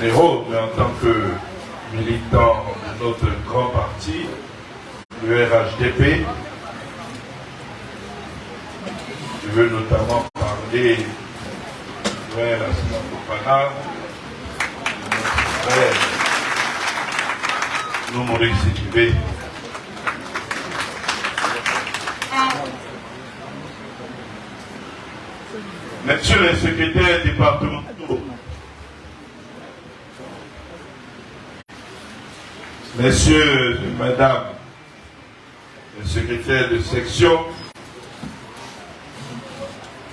généraux, mais en tant que militant de notre grand parti, le RHDP, je veux notamment parler de frère Assina Fofana, frère Maurice Sidibé. Messieurs les secrétaires départementaux, messieurs et madame les secrétaires de section,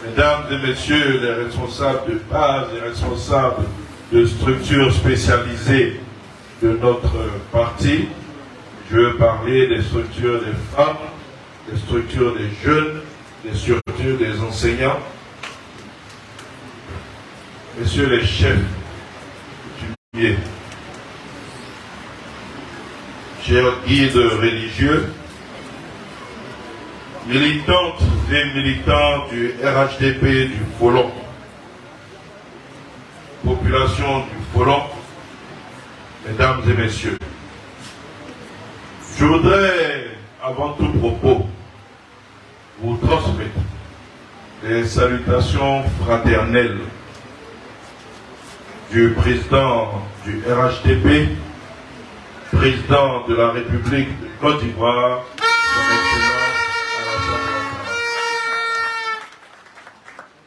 mesdames et messieurs les responsables de base et responsables de structures spécialisées de notre parti, je veux parler des structures des femmes, des structures des jeunes, des structures des enseignants, messieurs les chefs coutumiers, chers guides religieux, militantes et militants du RHDP du Folon, population du Folon, mesdames et messieurs, je voudrais, avant tout propos, vous transmettre les salutations fraternelles du président du RHDP, président de la République de Côte d'Ivoire, son Excellence Alassane Ouattara.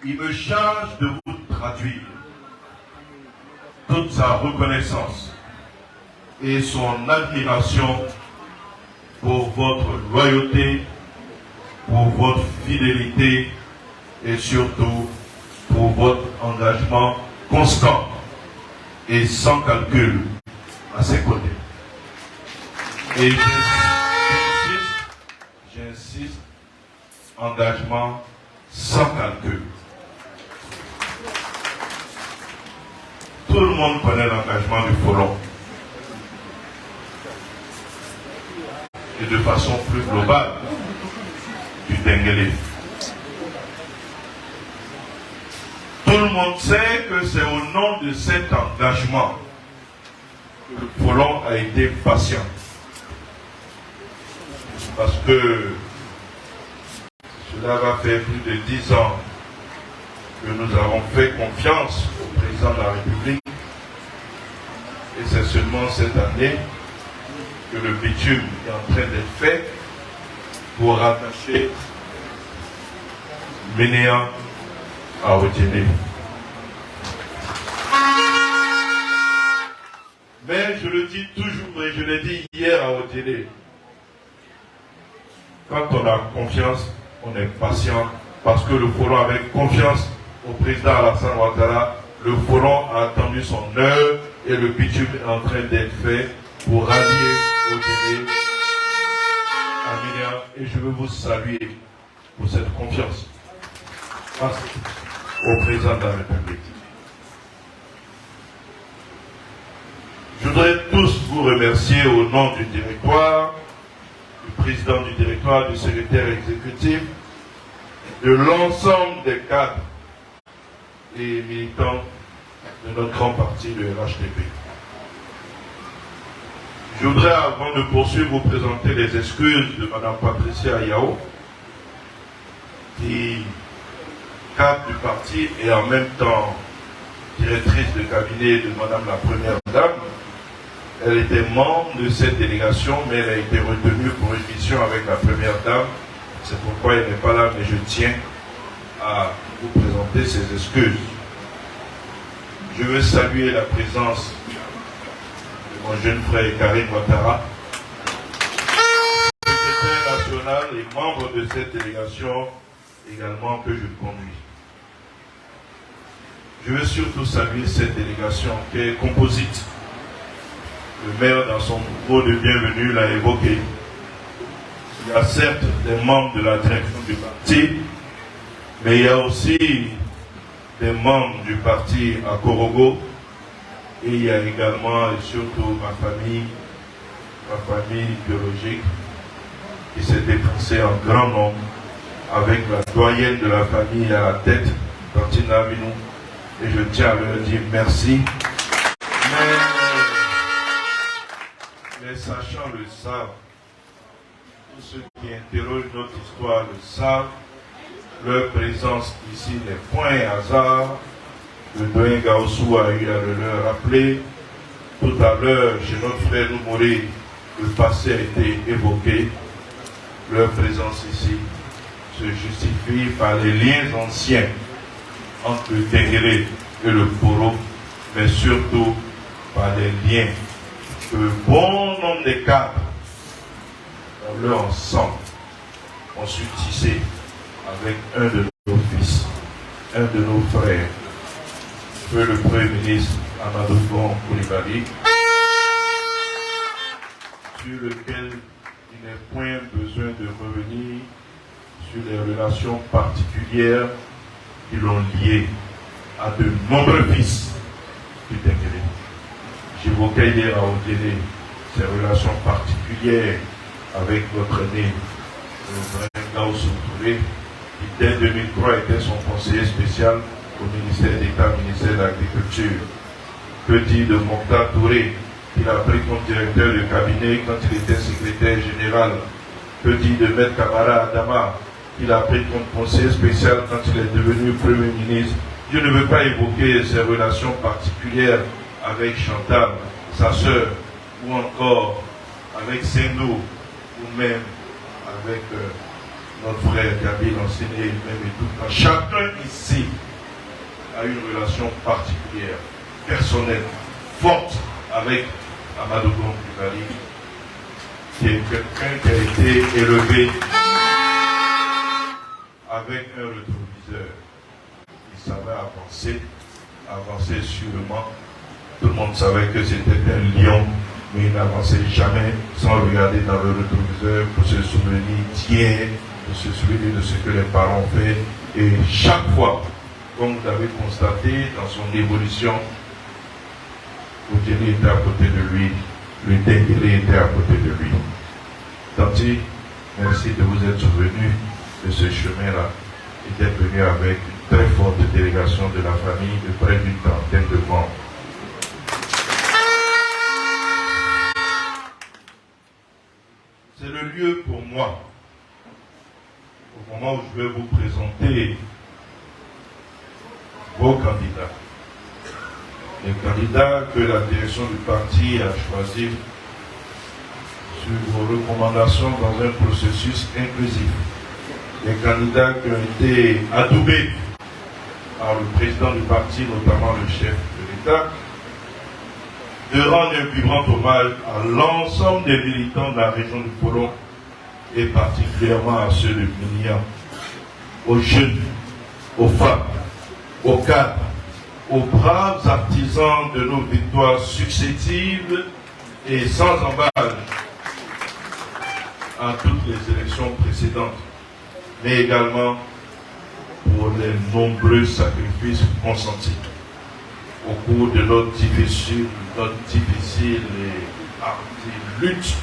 Il me charge de vous traduire toute sa reconnaissance et son admiration pour votre loyauté, pour votre fidélité et surtout pour votre engagement constant et sans calcul à ses côtés. Et j'insiste, engagement sans calcul. Tout le monde connaît l'engagement du Folon. Et de façon plus globale, du Denguélé. Tout le monde sait que c'est au nom de cet engagement que le Folon a été patient. Parce que cela va faire plus de 10 ans que nous avons fait confiance au président de la République. Et c'est seulement cette année que le bitume est en train d'être fait pour rattacher Ménéa à Odjéné. Mais je le dis toujours et je l'ai dit hier à Odjéné, quand on a confiance, on est patient parce que le Folon avait confiance au président Alassane Ouattara. Le Folon a attendu son heure et le bitume est en train d'être fait pour rallier Odjéné à Ménéa. Et je veux vous saluer pour cette confiance face au président de la République. Je voudrais tous vous remercier au nom du directoire, du président du directoire, du secrétaire exécutif, de l'ensemble des cadres et militants de notre grand parti, le RHDP. Je voudrais, avant de poursuivre, vous présenter les excuses de Mme Patricia Yao, qui cadre du parti et en même temps directrice de cabinet de Mme la Première Dame. Elle était membre de cette délégation, mais elle a été retenue pour une mission avec la Première Dame. C'est pourquoi elle n'est pas là, mais je tiens à vous présenter ses excuses. Je veux saluer la présence de mon jeune frère Karim Ouattara, secrétaire national et membre de cette délégation également que je conduis. Je veux surtout saluer cette délégation qui est composite. Le maire, dans son mot de bienvenue, l'a évoqué. Il y a certes des membres de la direction du parti, mais il y a aussi des membres du parti à Korogo, et il y a également et surtout ma famille biologique, qui s'est déplacée en grand nombre avec la doyenne de la famille à la tête, Tantine Aminou, et je tiens à leur dire merci Mais les sachants le savent. Tous ceux qui interrogent notre histoire le savent. Leur présence ici n'est point un hasard. Le doyen Gaoussou a eu à le leur rappeler. Tout à l'heure, chez notre frère Noumouré, le passé a été évoqué. Leur présence ici se justifie par les liens anciens entre le Tenguele et le Poro, mais surtout par les liens que bon nombre de cadres, dans leur ensemble, ont su tisser avec un de nos fils, un de nos frères, le Premier ministre Amadou Bon Coulibaly, sur lequel il n'est point besoin de revenir sur les relations particulières qui l'ont lié à de nombreux fils du Tenguele. J'évoquais hier à Odélé ces relations particulières avec votre aîné, le Gaoussou Touré, qui dès 2003 était son conseiller spécial au ministère d'État, ministère de l'Agriculture. Que dire de Mokhtar Touré, qu'il a pris comme directeur de cabinet quand il était secrétaire général. Que dire de Maître Kamara Adama, qu'il a pris comme conseiller spécial quand il est devenu Premier ministre. Je ne veux pas évoquer ses relations particulières avec Chantal, sa sœur, ou encore avec Sendo, ou même avec notre frère Gabi l'enseigné, même et tout. Chacun ici a une relation particulière, personnelle, forte avec Amadou Bon Coulibaly, qui est quelqu'un qui a été élevé avec un rétroviseur. Il savait avancer sûrement. Tout le monde savait que c'était un lion, mais il n'avançait jamais sans regarder dans le rétroviseur pour se souvenir d'hier, pour se souvenir de ce que les parents ont fait. Et chaque fois, comme vous l'avez constaté dans son évolution, Odélé était à côté de lui, le Tenguele était à côté de lui. Tanti, merci de vous être souvenu de ce chemin-là et d'être venu avec une très forte délégation de la famille de près d'une trentaine de membres. C'est le lieu pour moi, au moment où je vais vous présenter vos candidats. Les candidats que la direction du parti a choisis sur vos recommandations dans un processus inclusif. Les candidats qui ont été adoubés par le président du parti, notamment le chef de l'État, de rendre un vibrant hommage à l'ensemble des militants de la région du Polo et particulièrement à ceux de Mignan, aux jeunes, aux femmes, aux cadres, aux braves artisans de nos victoires successives et sans embâche à toutes les élections précédentes, mais également pour les nombreux sacrifices consentis au cours de notre difficile et ardue lutte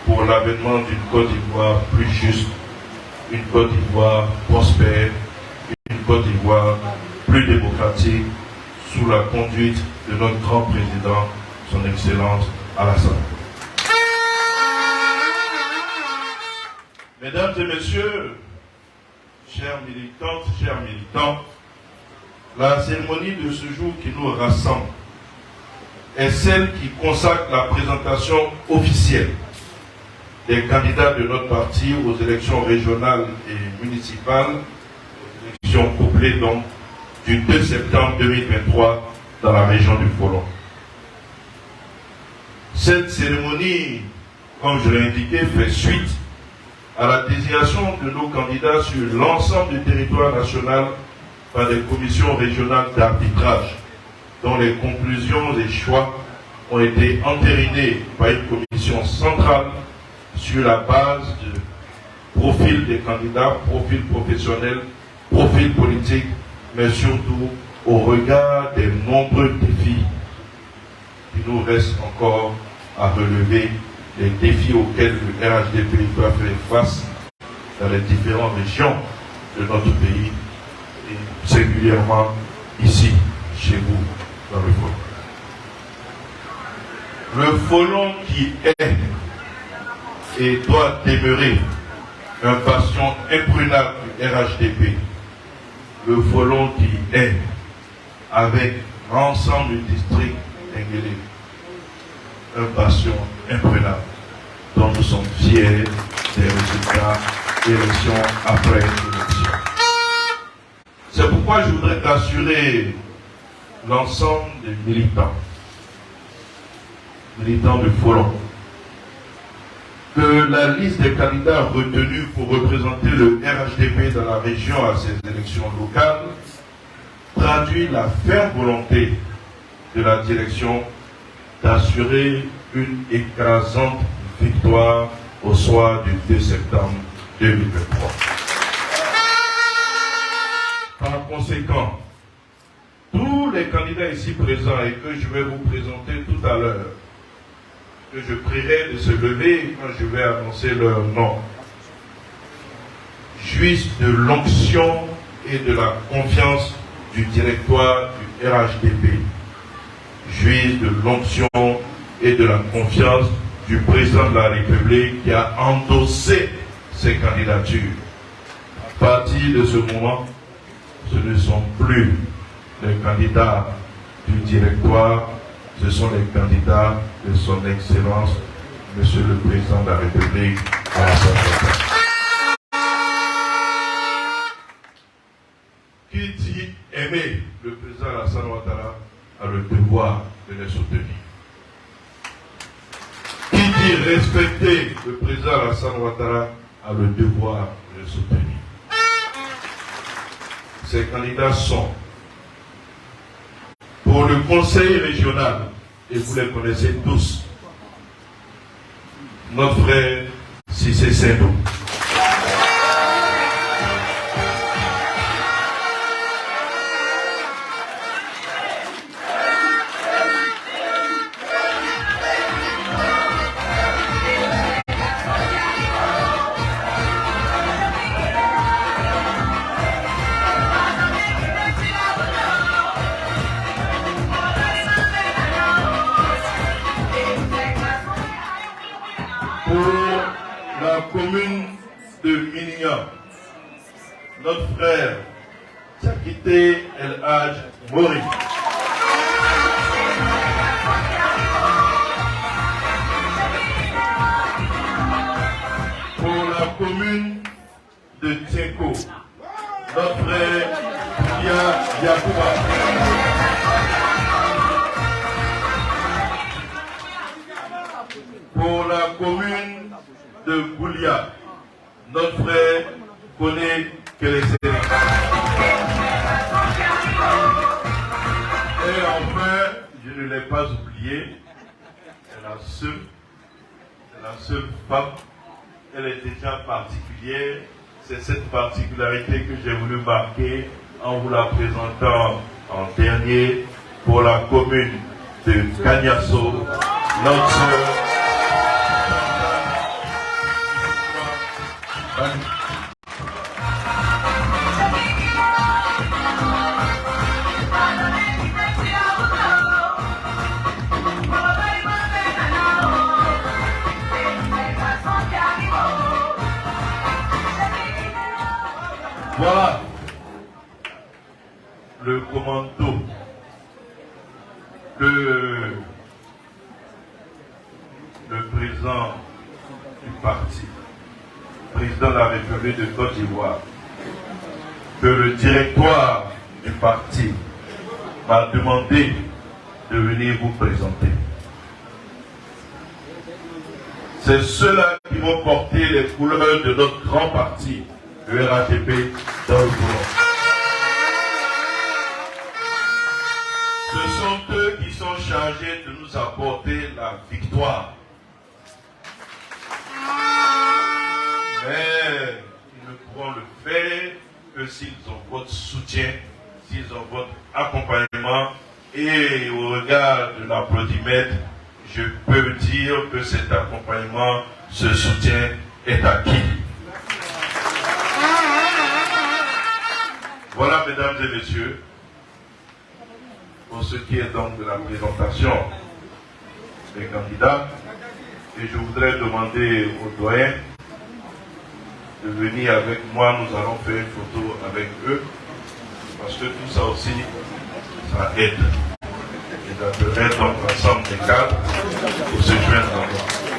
pour l'avènement d'une Côte d'Ivoire plus juste, une Côte d'Ivoire prospère, une Côte d'Ivoire plus démocratique, sous la conduite de notre grand président, son Excellence Alassane. Mesdames et messieurs, chères militantes, chers militants, la cérémonie de ce jour qui nous rassemble est celle qui consacre la présentation officielle des candidats de notre parti aux élections régionales et municipales, élections couplées donc du 2 septembre 2023 dans la région du Polo. Cette cérémonie, comme je l'ai indiqué, fait suite à la désignation de nos candidats sur l'ensemble du territoire national par des commissions régionales d'arbitrage, dont les conclusions et choix ont été entérinés par une commission centrale sur la base du profil des candidats, profil professionnel, profil politique, mais surtout au regard des nombreux défis qui nous restent encore à relever, les défis auxquels le RHDP doit faire face dans les différentes régions de notre pays et singulièrement ici, chez vous, dans le Polo. Le Folon qui est et doit demeurer un bastion imprenable du RHDP. Le Folon qui est avec l'ensemble du district d'Enguélé un bastion imprenable dont nous sommes fiers des résultats d'élection après élection. C'est pourquoi je voudrais assurer l'ensemble des militants de Folon, que la liste des candidats retenus pour représenter le RHDP dans la région à ces élections locales traduit la ferme volonté de la direction d'assurer une écrasante victoire au soir du 2 septembre 2023. Par conséquent, tous les candidats ici présents et que je vais vous présenter tout à l'heure, que je prierai de se lever quand je vais annoncer leur nom, jouissent de l'onction et de la confiance du directoire du RHDP, jouissent de l'onction et de la confiance du président de la République qui a endossé ces candidatures. À partir de ce moment, ce ne sont plus les candidats du directoire, ce sont les candidats de son Excellence, Monsieur le Président de la République, Alassane Ouattara. Qui dit aimer le Président Alassane Ouattara a le devoir de les soutenir. Qui dit respecter le Président Alassane Ouattara a le devoir de le soutenir. Ces candidats sont pour le conseil régional, et vous les connaissez tous, notre frère Cissé Sendo. Commune de Minignan, notre frère Tchakité El Hadj Mori. Pour la commune de Tienko, notre frère Lia Yakouba. Pour la commune de Goulia, notre frère connaît que les Et enfin, je ne l'ai pas oublié, c'est la seule femme, elle est déjà particulière, c'est cette particularité que j'ai voulu marquer en vous la présentant en dernier pour la commune de Kagnasso, notre sœur. Voilà le commando que le président du parti, président de la République de Côte d'Ivoire, que le directoire du parti m'a demandé de venir vous présenter. C'est ceux-là qui vont porter les couleurs de notre grand parti, le RHDP, dans le Folon. Ce sont eux qui sont chargés de nous apporter la victoire. Mais ils ne pourront le faire que s'ils ont votre soutien, s'ils ont votre accompagnement. Et au regard de l'applaudimètre, je peux dire que cet accompagnement, ce soutien est acquis. Voilà, mesdames et messieurs, pour ce qui est donc de la présentation les candidats. Et je voudrais demander aux doyens de venir avec moi. Nous allons faire une photo avec eux. Parce que tout ça aussi, ça aide. Et j'appellerai donc l'ensemble des cadres pour se joindre à moi.